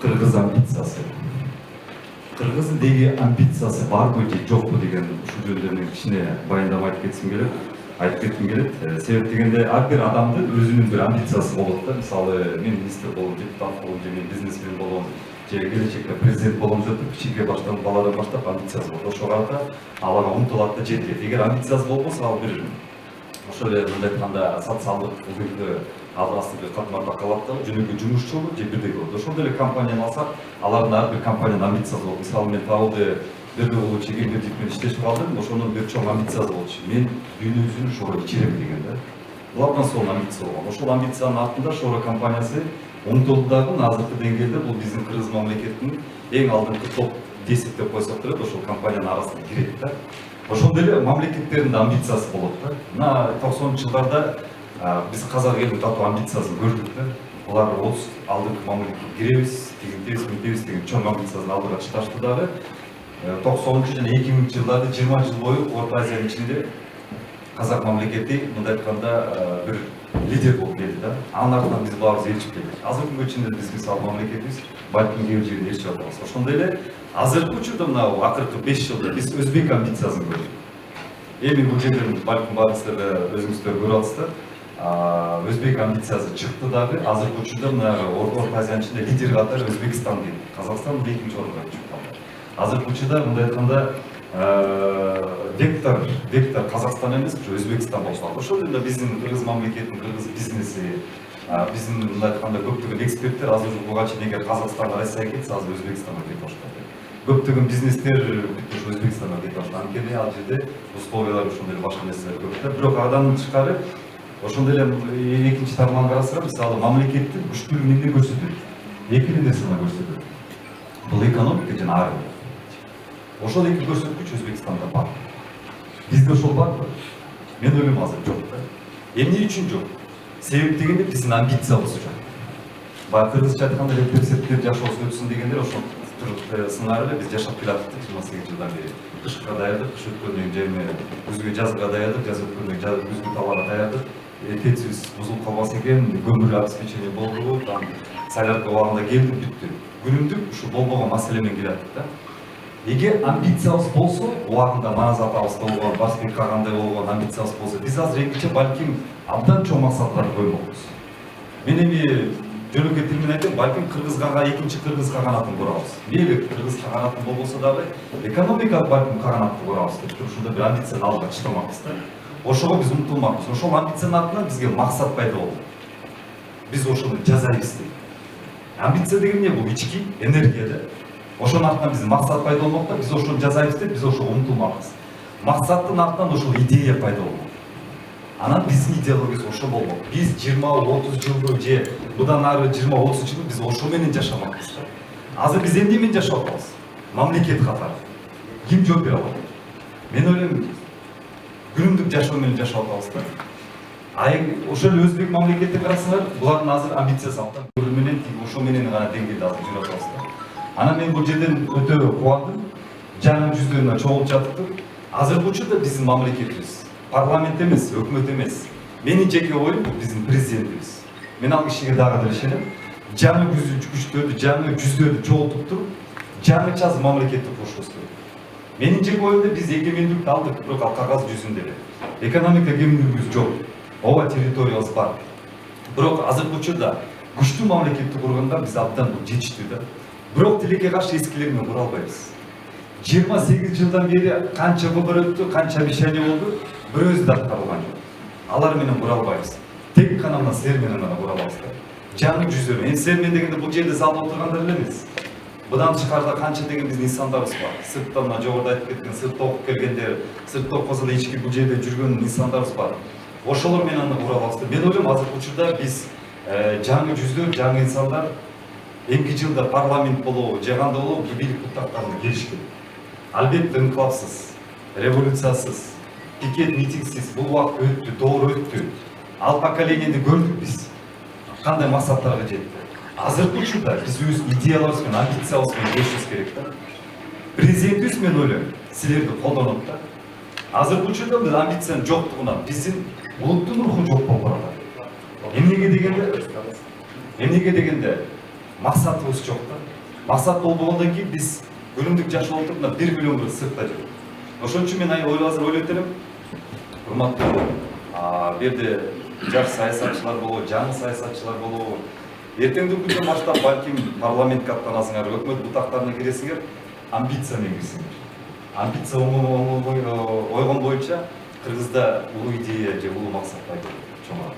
Кыргыз амбициясы. Кыргыздын деги амбициясы барбы же жокпу деген ушул жөнүндө мен кичине баяндама айтып кетким келет. Себеп дегенде ар бир адамдын өзүнүн бир амбициясы болот да. Мисалы мен министр болом, депутат болом, же мен бизнесмен болом, же келечекте президент болом деп кичине баштан баладан баштап амбициясы болот. Ошого карата алага умтулат да жетет. Эгер амбициясы болбосо ал бир ошол эле мындай айтканда социалдык өлкөгө астында катмарда калат да, жөнөкөй жумушчу болот же бирдей болот. Ошондой эле компанияны алсак, алардын ар бир компаниянын амбициясы болот. Мисалы мен табылды бирдей болуучу эгембердик менен иштешип калдым, ошонун бир чоң амбициясы болчу. Мен дүйнө жүзүнүн шоуро ичирем деген да. Булардан сонун амбиция болгон. Ошол амбициянын артында шоуро компаниясы умтулду дагы азыркы деңгээлде бул биздин Кыргыз мамлекетинин эң алдыңкы топ 10 деп койсок болот, ошол компаниянын арасына кирет да. Ошондой эле мамлекеттердин да амбициясы болот да. Мына 90-жылдарда биз казак элинин татуу амбициясын көрдүк да. Булар 30 алдыңкы мамлекетке киребиз, тигинтебиз, мынтебиз деген чоң амбициясын алдыга чыгышты дагы. 90 жана 2000 жылдарды 20 жыл бою Орто Азиянын ичинде казак мамлекети мындай айтканда бир лидер болуп келди да. Анын артынан биз баарыбыз ээрчип келдик. Азыркы күнгө чейин биз мисалы мамлекетибиз балким кээ бир жерге ээрчип атабыз. Ошондой эле азыркы учурда мына акыркы 5 жылда биз өзбек амбициясын көрдүк. Эми бул жерден балким баарыңыздар да өзүңүздөр көрүп атасыздар. Өзбек амбициясы чыкты дагы. Азыркы учурда мына Орто Азиянын ичинде лидер катары Өзбекстан келди. Казакстан 2-нчи орунга чыкты. Азыркы учурда мындай айтканда вектор Казакстан эмес, Өзбекстан болуп калды. Ошол эле биздин Кыргыз мамлекетинин кыргыз бизнеси, биздин мындай айтканда көптөгөн эксперттер азыр буга чейин эгер Казакстан, Россияга кетсе, азыр Өзбекстанга кетип баштады. Көптөгөн бизнестер Өзбекстанга кетип баштады. Анткени ал жерде условиялар ошондой эле башка нерселер көп да. Бирок адан тышкары ошондой эле экинчи тармагын карасак, мисалы мамлекеттин күчтүүлүгүн эмне көрсөтөт? Эки эле нерсени көрсөтөт. Бул экономика жана арыз. Ошол эки көрсөткүч Өзбекстанда бар. Бизде ошол барбы? Мен ойлойм азыр жок да. Эмне үчүн жок? Себеп дегенде биздин амбициябыз жок. Баягы кыргызча айтканда персептер жашоосун өтсүн дегендер ошол сценарийде биз жашап келатык 28 жылдан бери. Кышка даярдык, кыш өткөндөн кийин күзгө жазга даярдык, жаз өткөндөн кийин күзгө талаага даярдык. Этебиз бузулуп калбаса экен, көмүр обеспечение болду, там солярка убагында келди, бүттү. Күнүмдүк ушу болбогон маселе менен келатык да. Эгер амбициябыз болсо, убагында Манас атабыз болгон, Барсбек кагандай болгон амбициябыз болсо, биз азыр эңгиче балким абдан чоң максаттарды коймокпуз. Мен эми жөнөкөй тил менен айтайын, балким кыргызга экинчи кыргыз каганатын курабыз. Мейли кыргыз каганатын болбосо дагы экономикалык балким каганатты курабыз деп ушундай бир амбицияны алга чыгырмакпыз да. Ошого биз умтулмакпыз. Ошол амбициянын артынан бизге максат пайда болду. Биз ошону жасайбыз деп. Амбиция деген эмне? Бул ички энергия да. Ошонун артынан биздин максат пайда болмок да, биз ошону жасайбыз деп, биз ошого умтулмакпыз. Максаттын артынан ошол идея пайда болмок. Анан биздин идеологиябыз ошо болмок. Биз 20-30 жылды же будан ары 20-30 жылды биз ошо менен жашамакпыз да. Азыр биз эмне менен жашап атабыз? Мамлекет катары. Ким жооп бере алат? Мен ойлойм, күнүмдүк жашоо менен жашап атабыз да. Ошол эле өзбек мамлекетти карасаңар, булардын азыр амбициясы абдан көрү менен ошо менен гана деңгээлде азыр жүрүп атабыз да. Анан мен бул жерден өтө кубандым. Жаңы жүздөрүнө чогулуп жатыптыр. Азыркы учурда биздин мамлекетибиз парламент эмес, өкмөт эмес. Менин жеке оюм бул биздин президентибиз. Мен ал кишиге дагы деле ишенем. Жаңы күчтөрдү, жаңы жүздөрдү чогултуп туруп, жаңыча мамлекетти курушубуз керек. Менин жеке оюмда биз эгемендикти алдык, бирок ал кагаз жүзүндө эле. Экономика эгемендигибиз жок. Ооба территориябыз бар. Бирок азыркы учурда күчтүү мамлекетти курганда биз абдан жетиштүү да. Бирок тилекке каршы эскилер менен кура албайбыз. 28 жылдан бери канча выбор өттү, канча обещание болду, бирөөсү да аткарылган жок. Алар менен кура албайбыз. Тек гана мына силер менен гана кура алабыз да. Жаңы жүздөр. Эми силер менен дегенде бул жерде залда отургандар эле эмес. Будан тышкарыда канча деген биздин инсандарыбыз бар. Сырттан мына жогоруда айтып кеткен, сыртта окуп келгендер, сыртта окубаса да ички бул жерде жүргөн инсандарыбыз бар. Ошолор менен кура алабыз. Мен ойлойм, азыркы учурда биз жаңы жүздөр, жаңы инсандар эмки жылда парламент болобу, же кандай болобу, бийлик бутактарына келиш керек. Албетте инкылапсыз, революциясыз, пикет митингсиз бул убакыт өттү, доор өттү. Ал поколениени көрдүк биз. Кандай максаттарга жетти. Азыркы учурда биз өз идеяларыбыз менен, амбициябыз менен жашашыбыз керек да. Президентибиз мен ойлойм, силерди колдонот да. Азыркы учурда бул амбициянын жоктугунан биздин улуттун руху жок болуп барат. Эмнеге дегенде максатыбыз жок да. Максат болбогондон кийин биз күнүмдүк жашап отуруп мына 1 миллион кыргыз сыртта жүр. Ошон үчүн мен азыр ойлойт элем, урматтуу бу жерде жаш саясатчылар болобу, жаңы саясатчылар болобу, эртеңки күндөн баштап балким парламентке аттанасыңар, өкмөт бутактарына киресиңер, амбиция менен кирсиңер. Амбиция ойгон боюнча Кыргызда улуу идея же улуу максат пайда болот.